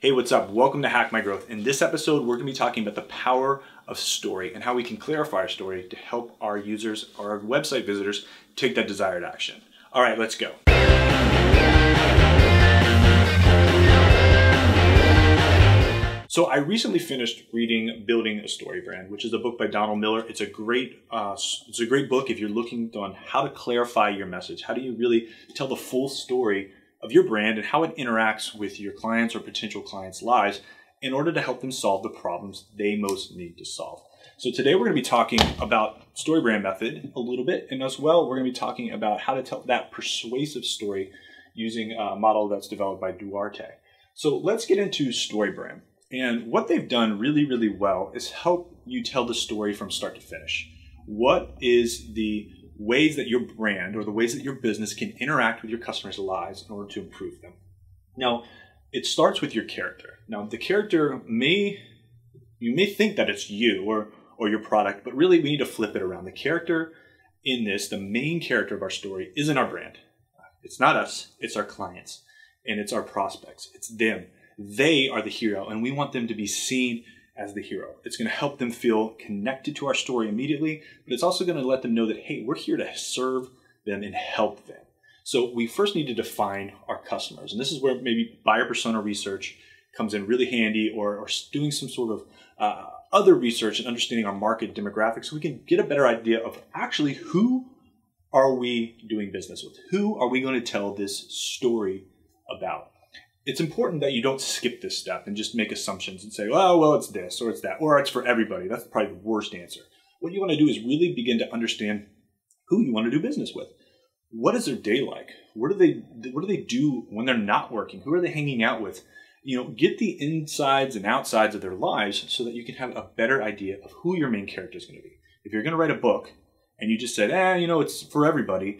Hey, what's up? Welcome to Hack My Growth. In this episode, we're going to be talking about the power of story and how we can clarify our story to help our users or our website visitors take that desired action. All right, let's go. So I recently finished reading Building a Story Brand, which is a book by Donald Miller. It's a great book if you're looking on how to clarify your message. How do you really tell the full story of your brand and how it interacts with your clients or potential clients' lives in order to help them solve the problems they most need to solve. So today we're going to be talking about story brand method a little bit, and as well we're going to be talking about how to tell that persuasive story using a model that's developed by Duarte. So let's get into story brand. And what they've done really, really well is help you tell the story from start to finish. What is the ways that your brand or the ways that your business can interact with your customers' lives in order to improve them? Now, it starts with your character. Now, the character you may think that it's you or your product, but really we need to flip it around. The character in this, the main character of our story, isn't our brand. It's not us, it's our clients, and it's our prospects. It's them. They are the hero, and we want them to be seen as the hero. It's going to help them feel connected to our story immediately, but it's also going to let them know that, hey, we're here to serve them and help them. So we first need to define our customers, and this is where maybe buyer persona research comes in really handy, or doing some sort of other research and understanding our market demographics so we can get a better idea of actually who are we doing business with? Who are we going to tell this story about? It's important that you don't skip this step and just make assumptions and say, oh, well, it's this or it's that, or it's for everybody. That's probably the worst answer. What you want to do is really begin to understand who you want to do business with. What is their day like? What do they do when they're not working? Who are they hanging out with? Get the insides and outsides of their lives so that you can have a better idea of who your main character is going to be. If you're going to write a book and you just said, it's for everybody,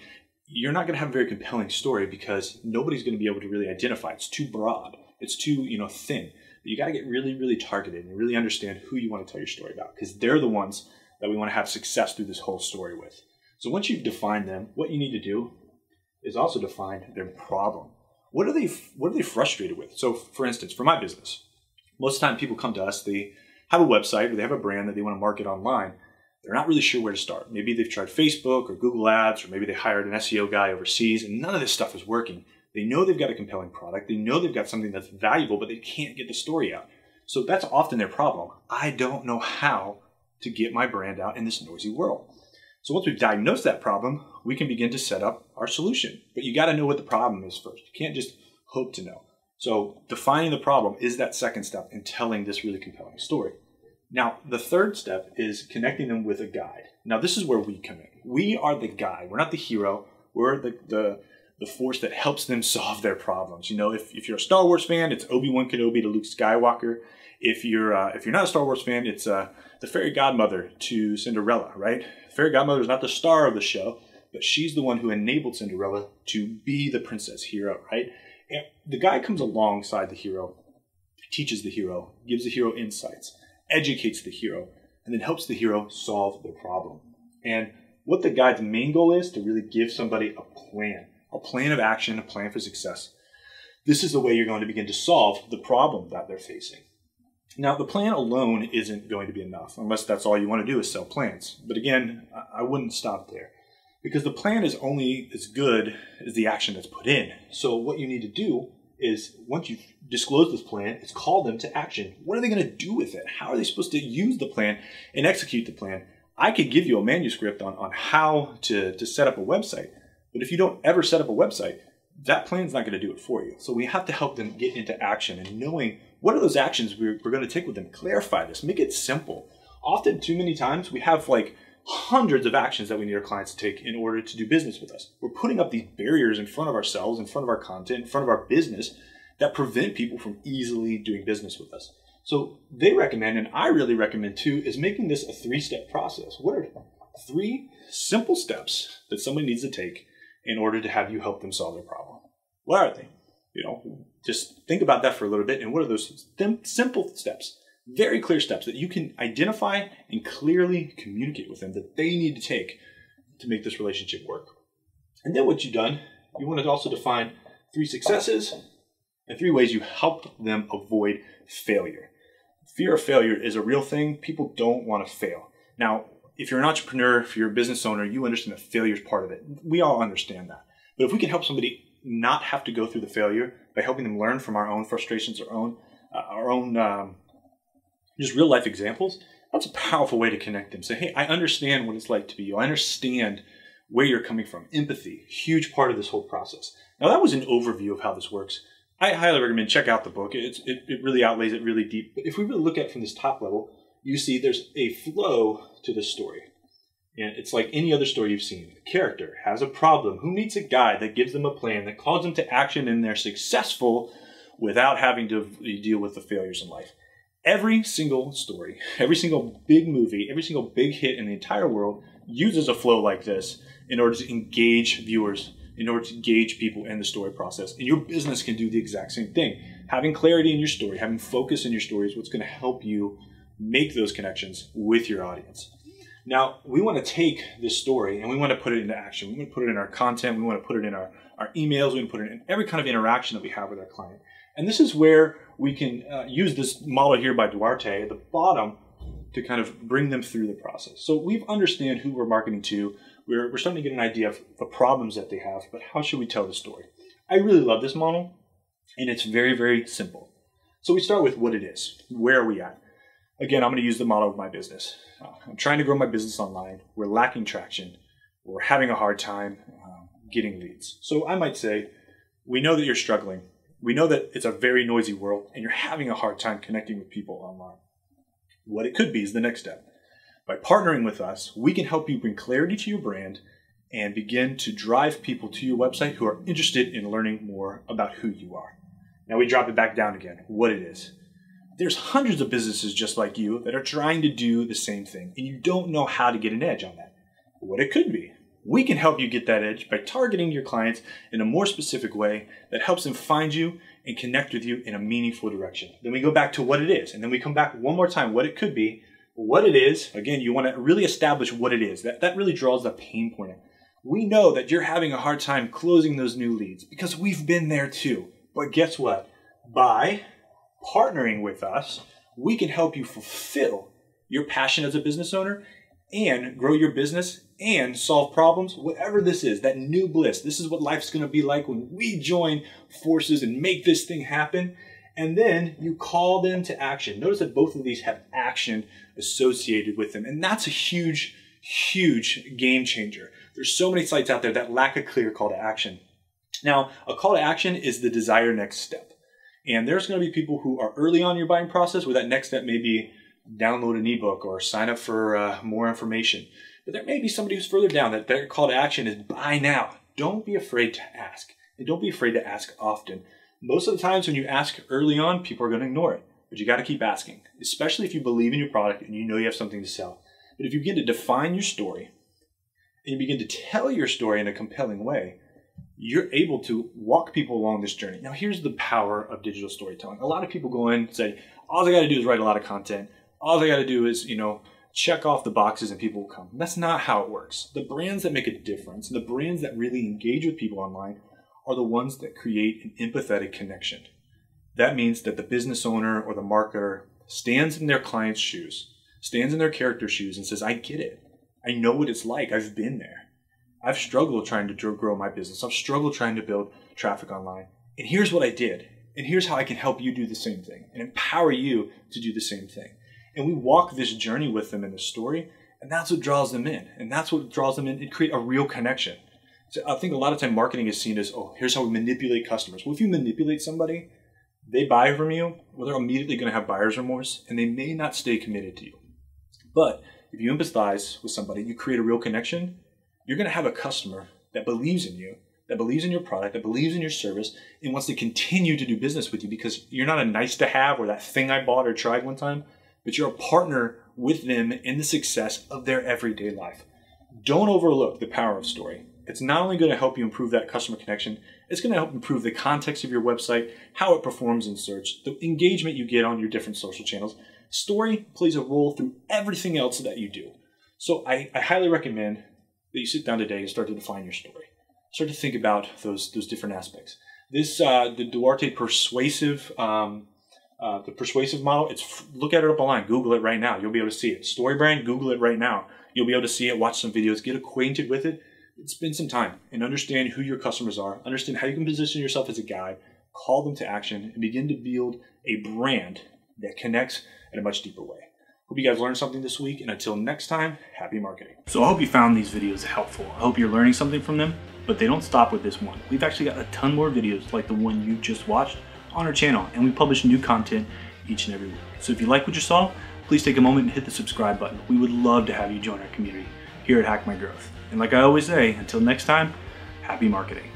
you're not going to have a very compelling story because nobody's going to be able to really identify. It's too broad. It's too, thin. But you got to get really, really targeted and really understand who you want to tell your story about, because they're the ones that we want to have success through this whole story with. So once you've defined them, what you need to do is also define their problem. What are they frustrated with? So for instance, for my business, most of the time people come to us, they have a website or they have a brand that they want to market online. They're not really sure where to start. Maybe they've tried Facebook or Google Ads, or maybe they hired an SEO guy overseas and none of this stuff is working. They know they've got a compelling product. They know they've got something that's valuable, but they can't get the story out. So that's often their problem. I don't know how to get my brand out in this noisy world. So once we've diagnosed that problem, we can begin to set up our solution. But you got to know what the problem is first. You can't just hope to know. So defining the problem is that second step in telling this really compelling story. Now, the third step is connecting them with a guide. Now, this is where we come in. We are the guide. Not the hero. We're the force that helps them solve their problems. If you're a Star Wars fan, it's Obi-Wan Kenobi to Luke Skywalker. If you're not a Star Wars fan, it's the fairy godmother to Cinderella, right? The fairy godmother is not the star of the show, but she's the one who enabled Cinderella to be the princess hero, right? And the guide comes alongside the hero, teaches the hero, gives the hero insights, educates the hero, and then helps the hero solve their problem. And what the guide's main goal is to really give somebody a plan of action, a plan for success. This is the way you're going to begin to solve the problem that they're facing. Now, the plan alone isn't going to be enough, unless that's all you want to do is sell plans. But again, I wouldn't stop there, because the plan is only as good as the action that's put in. So what you need to do is, once you've disclosed this plan, is call them to action. What are they going to do with it? How are they supposed to use the plan and execute the plan? I could give you a manuscript on how to set up a website, but if you don't ever set up a website, that plan's not going to do it for you. So we have to help them get into action and knowing what are those actions we're going to take with them. Clarify this. Make it simple. Often, too many times, we have like hundreds of actions that we need our clients to take in order to do business with us. We're putting up these barriers in front of ourselves, in front of our content, in front of our business that prevent people from easily doing business with us. So they recommend, and I really recommend too, is making this a 3-step process. What are 3 simple steps that somebody needs to take in order to have you help them solve their problem? What are they? Just think about that for a little bit. And what are those simple steps? Very clear steps that you can identify and clearly communicate with them that they need to take to make this relationship work. And then what you've done, you want to also define 3 successes and 3 ways you help them avoid failure. Fear of failure is a real thing. People don't want to fail. Now, if you're an entrepreneur, if you're a business owner, you understand that failure is part of it. We all understand that. But if we can help somebody not have to go through the failure by helping them learn from our own frustrations, our own just real life examples, that's a powerful way to connect them. Say, hey, I understand what it's like to be you. I understand where you're coming from. Empathy, huge part of this whole process. Now, that was an overview of how this works. I highly recommend check out the book. It really outlays it really deep. But if we really look at it from this top level, you see there's a flow to the story. And it's like any other story you've seen. The character has a problem, who meets a guy that gives them a plan, that calls them to action, and they're successful without having to deal with the failures in life. Every single story, every single big movie, every single big hit in the entire world uses a flow like this in order to engage viewers, in order to engage people in the story process. And your business can do the exact same thing. Having clarity in your story, having focus in your story is what's going to help you make those connections with your audience. Now, we want to take this story and we want to put it into action. We want to put it in our content. We want to put it in our emails. We want to put it in every kind of interaction that we have with our client. And this is where we can use this model here by Duarte at the bottom to kind of bring them through the process. So we understand who we're marketing to. We're starting to get an idea of the problems that they have, but how should we tell the story? I really love this model, and it's very, very simple. So we start with what it is. Where are we at? Again, I'm going to use the model of my business. I'm trying to grow my business online. We're lacking traction. We're having a hard time getting leads. So I might say, we know that you're struggling. We know that it's a very noisy world, and you're having a hard time connecting with people online. What it could be is the next step. By partnering with us, we can help you bring clarity to your brand and begin to drive people to your website who are interested in learning more about who you are. Now we drop it back down again, what it is. There's hundreds of businesses just like you that are trying to do the same thing, and you don't know how to get an edge on that. What it could be. We can help you get that edge by targeting your clients in a more specific way that helps them find you and connect with you in a meaningful direction. Then we go back to what it is, and then we come back one more time, what it could be. What it is, again, you want to really establish what it is. That really draws the pain point in. We know that you're having a hard time closing those new leads because we've been there too. But guess what? By partnering with us, we can help you fulfill your passion as a business owner and grow your business and solve problems, whatever this is, that new bliss. This is what life's going to be like when we join forces and make this thing happen. And then you call them to action. Notice that both of these have action associated with them. And that's a huge, huge game changer. There's so many sites out there that lack a clear call to action. Now, a call to action is the desired next step. And there's going to be people who are early on in your buying process where that next step may be download an ebook or sign up for more information. But there may be somebody who's further down that their call to action is buy now. Don't be afraid to ask. And don't be afraid to ask often. Most of the times when you ask early on, people are going to ignore it. But you got to keep asking, especially if you believe in your product and you know you have something to sell. But if you begin to define your story and you begin to tell your story in a compelling way, you're able to walk people along this journey. Now, here's the power of digital storytelling. A lot of people go in and say, all I got to do is write a lot of content. All I got to do is, check off the boxes and people will come. That's not how it works. The brands that make a difference, the brands that really engage with people online are the ones that create an empathetic connection. That means that the business owner or the marketer stands in their client's shoes, stands in their character's shoes and says, I get it. I know what it's like. I've been there. I've struggled trying to grow my business. I've struggled trying to build traffic online. And here's what I did. And here's how I can help you do the same thing and empower you to do the same thing. And we walk this journey with them in the story, and that's what draws them in. And that's what draws them in and create a real connection. So I think a lot of time marketing is seen as, oh, here's how we manipulate customers. Well, if you manipulate somebody, they buy from you, well, they're immediately going to have buyer's remorse, and they may not stay committed to you. But if you empathize with somebody, you create a real connection, you're going to have a customer that believes in you, that believes in your product, that believes in your service, and wants to continue to do business with you because you're not a nice to have or that thing I bought or tried one time, but you're a partner with them in the success of their everyday life. Don't overlook the power of story. It's not only going to help you improve that customer connection, it's going to help improve the context of your website, how it performs in search, the engagement you get on your different social channels. Story plays a role through everything else that you do. So I highly recommend that you sit down today and start to define your story. Start to think about those different aspects. This the Duarte persuasive the persuasive model. Look at it up online. Google it right now. You'll be able to see it. StoryBrand. Google it right now. You'll be able to see it. Watch some videos. Get acquainted with it. Spend some time and understand who your customers are. Understand how you can position yourself as a guide. Call them to action and begin to build a brand that connects in a much deeper way. Hope you guys learned something this week, and until next time, happy marketing. So I hope you found these videos helpful. I hope you're learning something from them, but they don't stop with this one. We've actually got a ton more videos like the one you just watched on our channel, and we publish new content each and every week. So if you like what you saw, please take a moment and hit the subscribe button. We would love to have you join our community here at Hack My Growth. And like I always say, until next time, happy marketing.